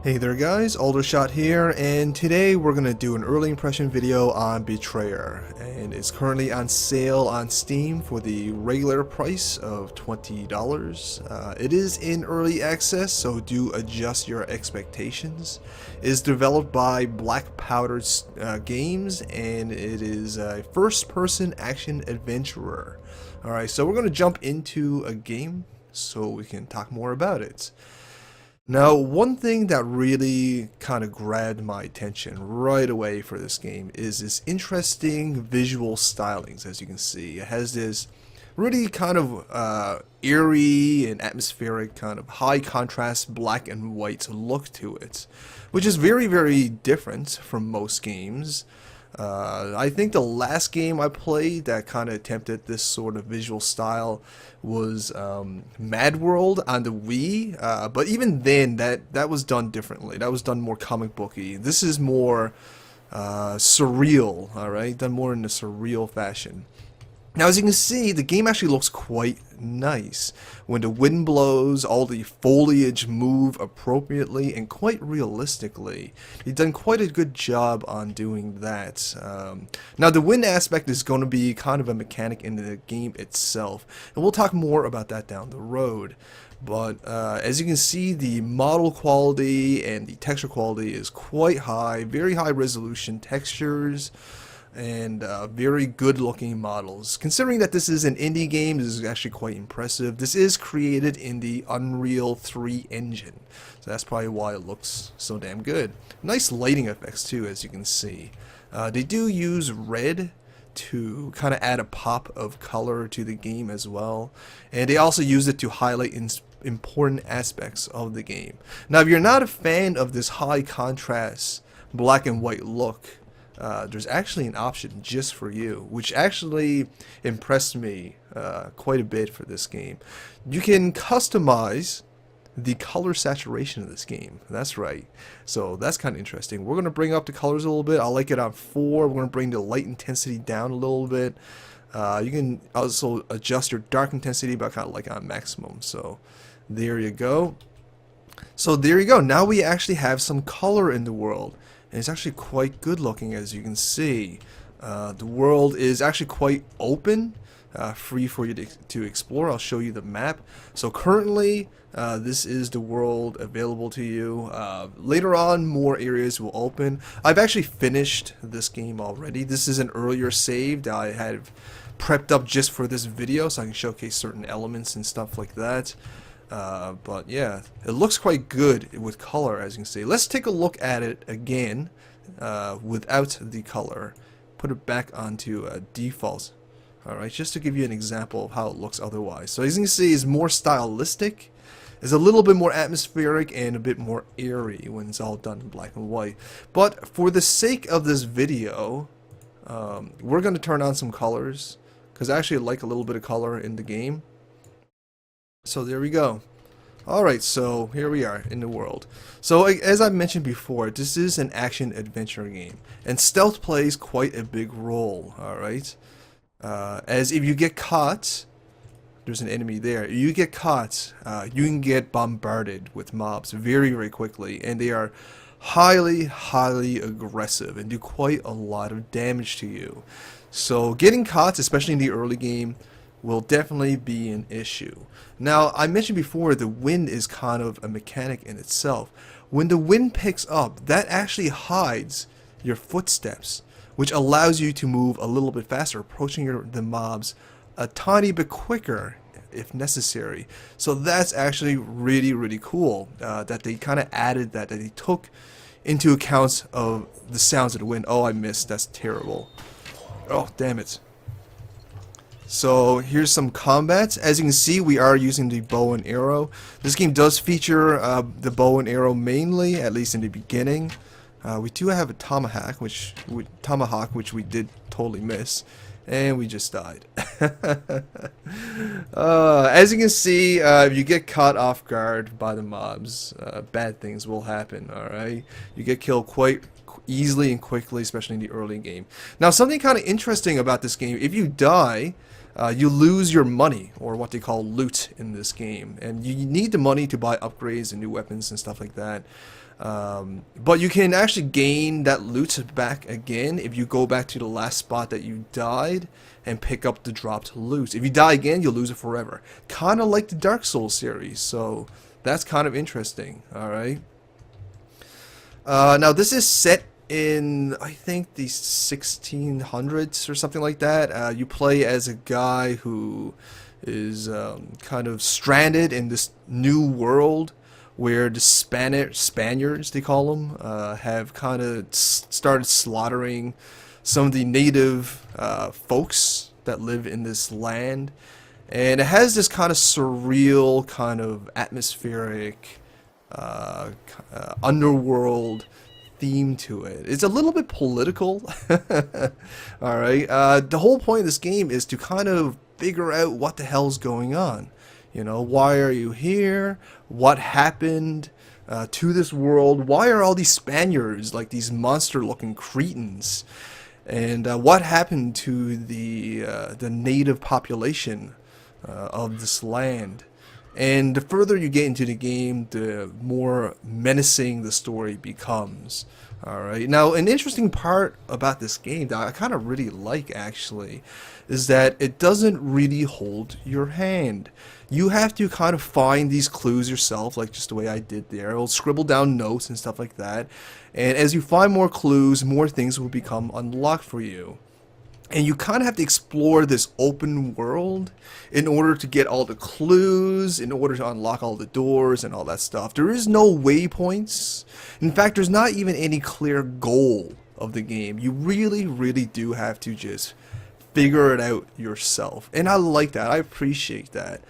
Hey there guys, Aldershot here, and today we're going to do an early impression video on Betrayer, and it's currently on sale on Steam for the regular price of $20. It is in early access, so do adjust your expectations. It is developed by Black Powder Games, and it is a first-person action adventurer. Alright, so we're going to jump into a game so we can talk more about it. Now, one thing that really kind of grabbed my attention right away for this game is this interesting visual stylings. As you can see, it has this really kind of eerie and atmospheric kind of high contrast black and white look to it, which is very, very different from most games. I think the last game I played that kind of attempted this sort of visual style was Mad World on the Wii, but even then that was done differently. That was done more comic booky. This is more surreal, alright? Done more in a surreal fashion. Now, as you can see, the game actually looks quite nice. When the wind blows, all the foliage move appropriately and quite realistically. You've done quite a good job on doing that. Now, the wind aspect is going to be kind of a mechanic in the game itself, and we'll talk more about that down the road. But as you can see, the model quality and the texture quality is quite high, very high resolution textures, and very good looking models. Considering that this is an indie game, this is actually quite impressive. This is created in the Unreal 3 engine, so that's probably why it looks so damn good. Nice lighting effects too, as you can see. They do use red to kind of add a pop of color to the game as well, and they also use it to highlight important aspects of the game. Now, if you're not a fan of this high contrast black and white look, there's actually an option just for you, which actually impressed me quite a bit for this game. You can customize the color saturation of this game. That's right. So that's kind of interesting. We're going to bring up the colors a little bit. I like it on 4. We're going to bring the light intensity down a little bit. You can also adjust your dark intensity, but I kind of like it on maximum. So there you go. So there you go. Now we actually have some color in the world. And it's actually quite good looking, as you can see. The world is actually quite open, free for you to explore. I'll show you the map. So currently, this is the world available to you. Later on, more areas will open. I've actually finished this game already. This is an earlier save that I had prepped up just for this video, so I can showcase certain elements and stuff like that. But yeah, it looks quite good with color, as you can see. Let's take a look at it again without the color. Put it back onto default. Alright, just to give you an example of how it looks otherwise. So as you can see, it's more stylistic. It's a little bit more atmospheric and a bit more eerie when it's all done in black and white. But for the sake of this video, we're going to turn on some colors, because I actually like a little bit of color in the game. So there we go. Alright, so here we are in the world. So as I mentioned before, this is an action adventure game, and stealth plays quite a big role. Alright, as if you get caught, there's an enemy there. If you get caught, you can get bombarded with mobs very, very quickly, and they are highly, highly aggressive and do quite a lot of damage to you. So getting caught, especially in the early game, will definitely be an issue. Now, I mentioned before, the wind is kind of a mechanic in itself. When the wind picks up, that actually hides your footsteps, which allows you to move a little bit faster, approaching the mobs a tiny bit quicker if necessary. So that's actually really, really cool that they kind of added that they took into account of the sounds of the wind. Oh, I missed. That's terrible. Oh, damn it. So here's some combats. As you can see, we are using the bow and arrow. This game does feature the bow and arrow mainly, at least in the beginning. We do have a tomahawk, which we did totally miss, and we just died. As you can see, if you get caught off guard by the mobs, bad things will happen. All right, you get killed quite easily and quickly, especially in the early game. Now, something kind of interesting about this game: if you die, you lose your money, or what they call loot in this game, and you need the money to buy upgrades and new weapons and stuff like that. But you can actually gain that loot back again if you go back to the last spot that you died and pick up the dropped loot. If you die again, you'll lose it forever. Kind of like the Dark Souls series, so that's kind of interesting. Alright. Now this is set in, I think, the 1600s or something like that. You play as a guy who is kind of stranded in this new world where the Spaniards, they call them, have kind of started slaughtering some of the native folks that live in this land. And it has this kind of surreal, kind of atmospheric, underworld theme to it. It's a little bit political. Alright, the whole point of this game is to kind of figure out what the hell's going on. You know, why are you here? What happened to this world? Why are all these Spaniards like these monster-looking cretins? And what happened to the native population of this land? And the further you get into the game, the more menacing the story becomes. Alright, now an interesting part about this game that I kind of really like, actually, is that it doesn't really hold your hand. You have to kind of find these clues yourself, like just the way I did there. It'll scribble down notes and stuff like that. And as you find more clues, more things will become unlocked for you. And you kind of have to explore this open world in order to get all the clues, in order to unlock all the doors and all that stuff. There is no waypoints. In fact, there's not even any clear goal of the game. You really, really do have to just figure it out yourself. And I like that. I appreciate that.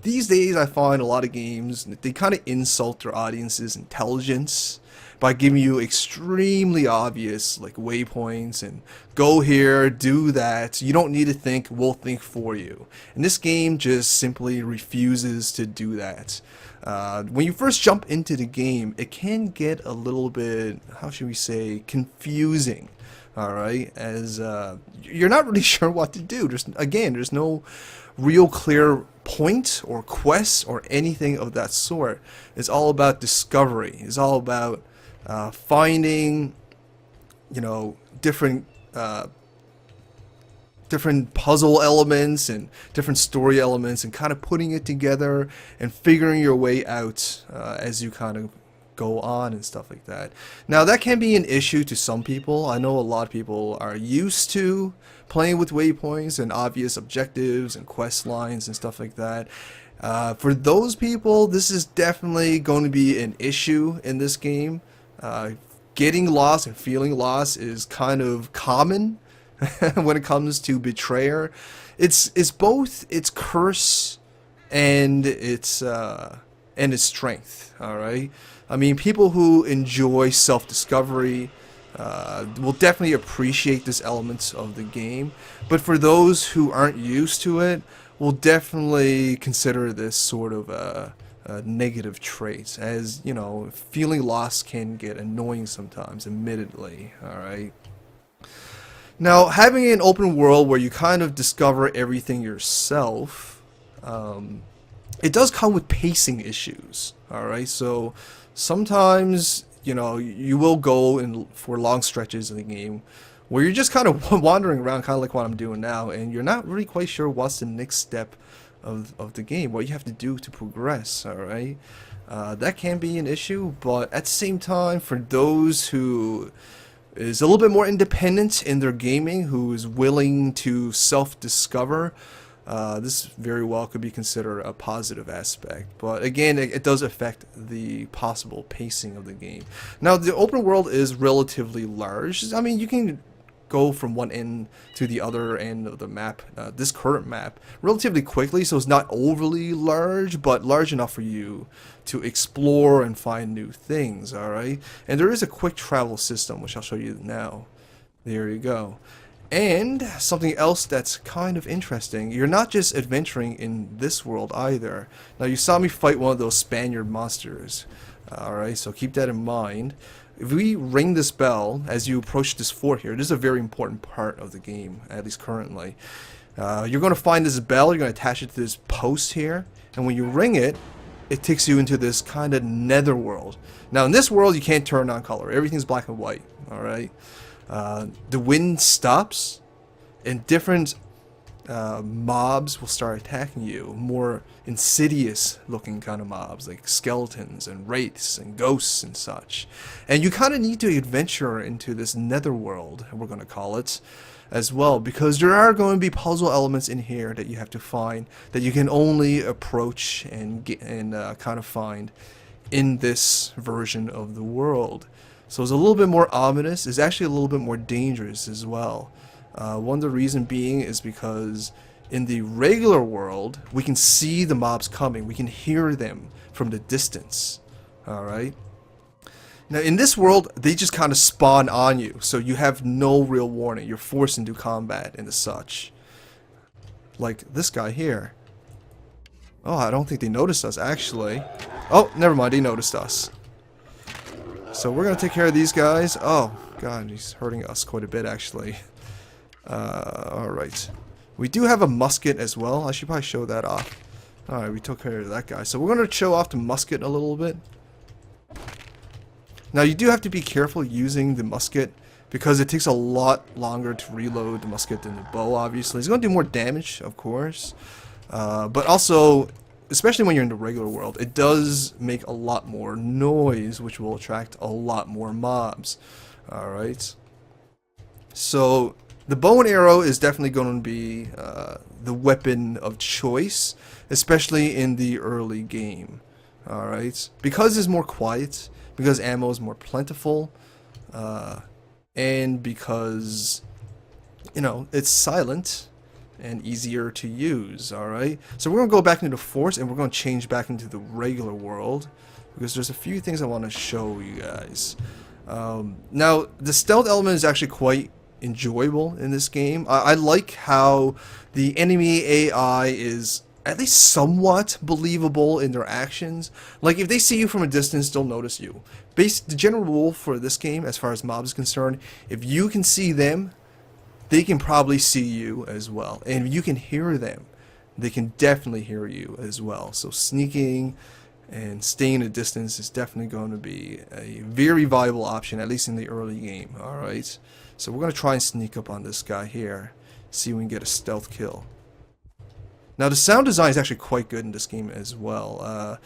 These days, I find a lot of games, they kind of insult their audience's intelligence by giving you extremely obvious like waypoints and go here, do that. You don't need to think, we'll think for you. And this game just simply refuses to do that. When you first jump into the game, it can get a little bit, how should we say, confusing. Alright, as you're not really sure what to do. There's no real clear point or quest or anything of that sort. It's all about discovery. It's all about finding, you know, different puzzle elements and different story elements and kind of putting it together and figuring your way out as you kind of go on and stuff like that. Now that can be an issue to some people. I know a lot of people are used to playing with waypoints and obvious objectives and quest lines and stuff like that. For those people, this is definitely going to be an issue in this game. Getting lost and feeling lost is kind of common when it comes to Betrayer. It's both its curse and its strength. All right. I mean, people who enjoy self-discovery will definitely appreciate this element of the game, but for those who aren't used to it, will definitely consider this sort of a negative trait, as you know, feeling lost can get annoying sometimes, admittedly. Alright, now having an open world where you kind of discover everything yourself, it does come with pacing issues. Alright, so sometimes, you know, you will go for long stretches in the game where you're just kind of wandering around, kind of like what I'm doing now, and you're not really quite sure what's the next step of the game, what you have to do to progress. Alright, that can be an issue, but at the same time, for those who is a little bit more independent in their gaming, who is willing to self-discover, this very well could be considered a positive aspect. But again, it does affect the possible pacing of the game. Now, the open world is relatively large. I mean, you can go from one end to the other end of the map, this current map, relatively quickly, so it's not overly large, but large enough for you to explore and find new things. Alright, and there is a quick travel system, which I'll show you now. There you go. And something else that's kind of interesting, you're not just adventuring in this world either. Now, you saw me fight one of those Spaniard monsters. Alright, so keep that in mind. If we ring this bell as you approach this fort here, this is a very important part of the game, at least currently. You're going to find this bell, you're going to attach it to this post here, and when you ring it, it takes you into this kind of nether world. Now in this world you can't turn on color. Everything's black and white. Alright. The wind stops and different mobs will start attacking you. More insidious looking kind of mobs like skeletons and wraiths and ghosts and such. And you kind of need to adventure into this nether world, we're going to call it, as well, because there are going to be puzzle elements in here that you have to find that you can only approach and get and kind of find in this version of the world. So it's a little bit more ominous. It's actually a little bit more dangerous as well. One of the reasons being is because in the regular world we can see the mobs coming. We can hear them from the distance. Alright. Now in this world they just kind of spawn on you, so you have no real warning. You're forced into combat and such. Like this guy here. Oh, I don't think they noticed us actually. Oh, never mind, they noticed us. So we're gonna take care of these guys. Oh god, he's hurting us quite a bit actually. Alright. We do have a musket as well. I should probably show that off. Alright, we took care of that guy. So we're gonna show off the musket a little bit. Now you do have to be careful using the musket because it takes a lot longer to reload the musket than the bow, obviously. It's going to do more damage, of course. But also, especially when you're in the regular world, it does make a lot more noise, which will attract a lot more mobs. Alright. So, the bow and arrow is definitely going to be the weapon of choice, especially in the early game. Alright. Because it's more quiet, because ammo is more plentiful, and because, you know, it's silent and easier to use, alright? So we're going to go back into the forest and we're going to change back into the regular world because there's a few things I want to show you guys. Now, the stealth element is actually quite enjoyable in this game. I like how the enemy AI is at least somewhat believable in their actions. Like, if they see you from a distance, they'll notice you. The general rule for this game, as far as mobs is concerned, if you can see them, they can probably see you as well. And if you can hear them, they can definitely hear you as well. So sneaking and staying a distance is definitely going to be a very viable option, at least in the early game. Alright, so we're going to try and sneak up on this guy here, see if we can get a stealth kill. Now the sound design is actually quite good in this game as well.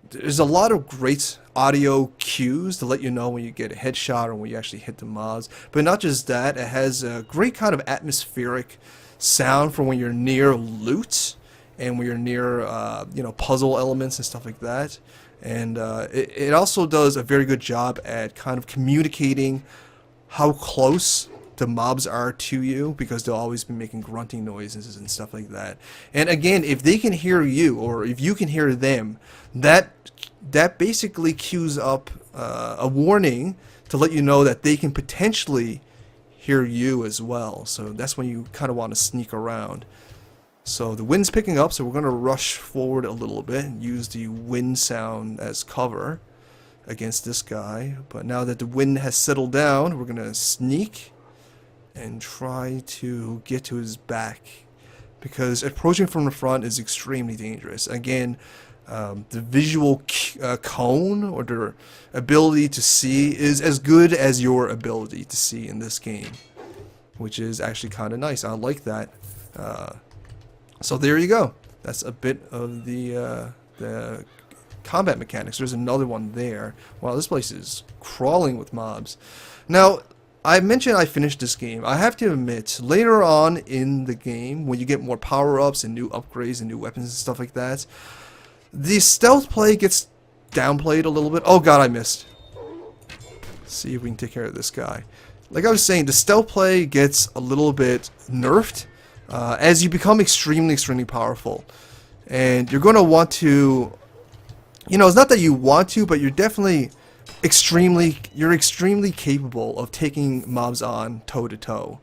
There's a lot of great audio cues to let you know when you get a headshot or when you actually hit the mobs. But not just that, it has a great kind of atmospheric sound for when you're near loot and when you're near you know, puzzle elements and stuff like that. And it also does a very good job at kind of communicating how close the mobs are to you, because they'll always be making grunting noises and stuff like that. And again, if they can hear you or if you can hear them, that basically cues up a warning to let you know that they can potentially hear you as well. So that's when you kind of want to sneak around. So the wind's picking up, so we're going to rush forward a little bit and use the wind sound as cover against this guy. But now that the wind has settled down, we're going to sneak and try to get to his back, because approaching from the front is extremely dangerous. Again, the visual cone or their ability to see is as good as your ability to see in this game, which is actually kind of nice. I like that. So there you go. That's a bit of the combat mechanics. There's another one there. Wow, this place is crawling with mobs. Now, I mentioned I finished this game. I have to admit, later on in the game, when you get more power-ups and new upgrades and new weapons and stuff like that, the stealth play gets downplayed a little bit. Oh god, I missed. Let's see if we can take care of this guy. Like I was saying, the stealth play gets a little bit nerfed as you become extremely powerful. And you're going to want to... You know, it's not that you want to, but you're definitely... You're extremely capable of taking mobs on toe to toe,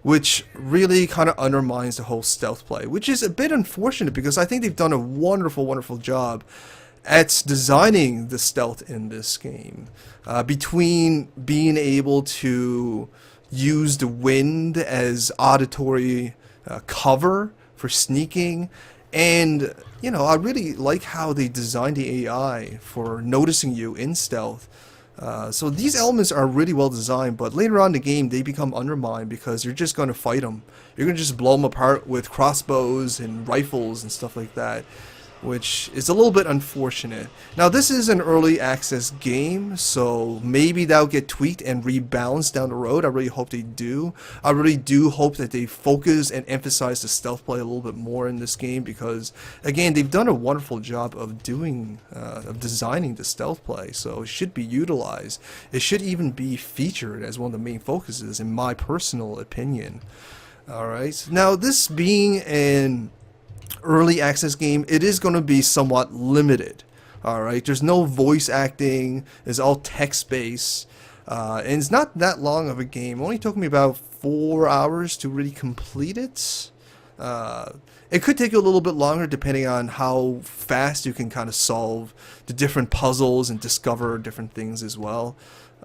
which really kind of undermines the whole stealth play, which is a bit unfortunate because I think they've done a wonderful job at designing the stealth in this game. Between being able to use the wind as auditory cover for sneaking, And, you know, I really like how they designed the AI for noticing you in stealth. So these elements are really well designed, but later on in the game they become undermined because you're just going to fight them. You're going to just blow them apart with crossbows and rifles and stuff like that, which is a little bit unfortunate. Now this is an early access game, so maybe that'll get tweaked and rebalanced down the road. I really hope they do. I really do hope that they focus and emphasize the stealth play a little bit more in this game, because again, they've done a wonderful job of designing the stealth play, so it should be utilized. It should even be featured as one of the main focuses, in my personal opinion. Alright, now this being an early access game, it is going to be somewhat limited. Alright, there's no voice acting, it's all text based, and it's not that long of a game. It only took me about 4 hours to really complete it. It could take you a little bit longer depending on how fast you can kind of solve the different puzzles and discover different things as well.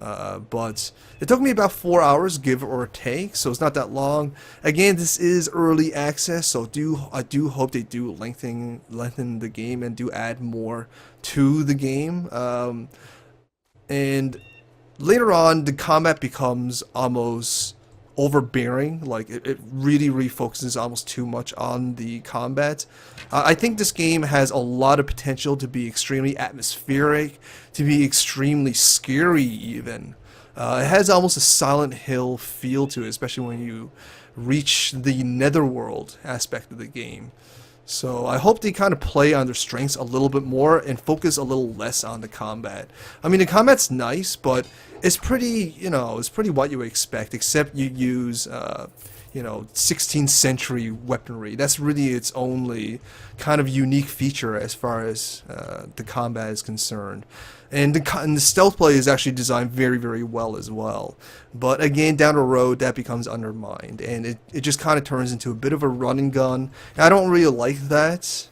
But it took me about 4 hours, give or take, so it's not that long. Again, this is early access, so I do hope they do lengthen the game and do add more to the game. And later on, the combat becomes almost overbearing. Like it really focuses almost too much on the combat. I think this game has a lot of potential to be extremely atmospheric, to be extremely scary even. It has almost a Silent Hill feel to it, especially when you reach the Netherworld aspect of the game. So I hope they kind of play on their strengths a little bit more and focus a little less on the combat. I mean, the combat's nice, but it's pretty, you know, it's pretty what you would expect, except you use, you know, 16th century weaponry. That's really its only kind of unique feature as far as the combat is concerned. And the stealth play is actually designed very well as well. But again, down the road, that becomes undermined, and it just kind of turns into a bit of a run and gun. And I don't really like that,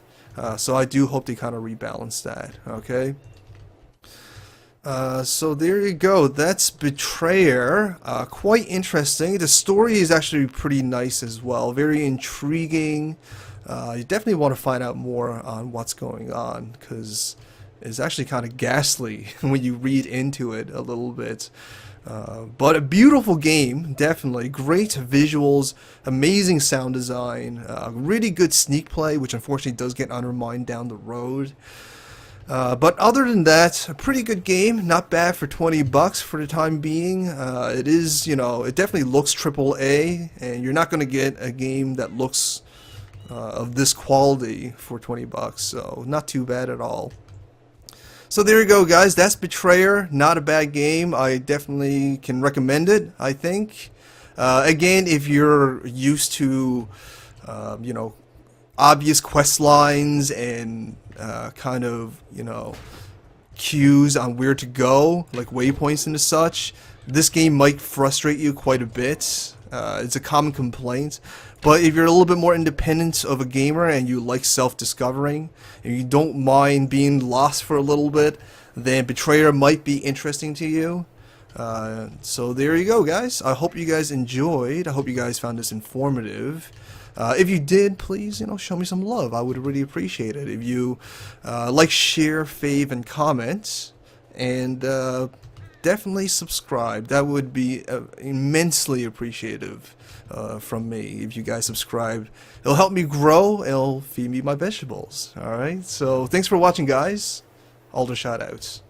so I do hope they kind of rebalance that, okay? So there you go, that's Betrayer. Quite interesting. The story is actually pretty nice as well, very intriguing. You definitely want to find out more on what's going on, because it's actually kind of ghastly when you read into it a little bit. But a beautiful game, definitely. Great visuals, amazing sound design, really good sneak play, which unfortunately does get undermined down the road. But other than that, a pretty good game. Not bad for 20 bucks for the time being. It is, you know, it definitely looks AAA, and you're not going to get a game that looks of this quality for 20 bucks, so not too bad at all. So there you go, guys. That's Betrayer. Not a bad game. I definitely can recommend it, I think. Again, if you're used to, you know, obvious quest lines and kind of, you know, cues on where to go, like waypoints and such, this game might frustrate you quite a bit. It's a common complaint. But if you're a little bit more independent of a gamer and you like self-discovering and you don't mind being lost for a little bit, then Betrayer might be interesting to you. So there you go, guys. I hope you guys enjoyed. I hope you guys found this informative. If you did, please, you know, show me some love. I would really appreciate it. If you like, share, fave, and comment, and definitely subscribe. That would be immensely appreciative from me if you guys subscribe. It'll help me grow. It'll feed me my vegetables. Alright, so thanks for watching, guys. Aldershot out.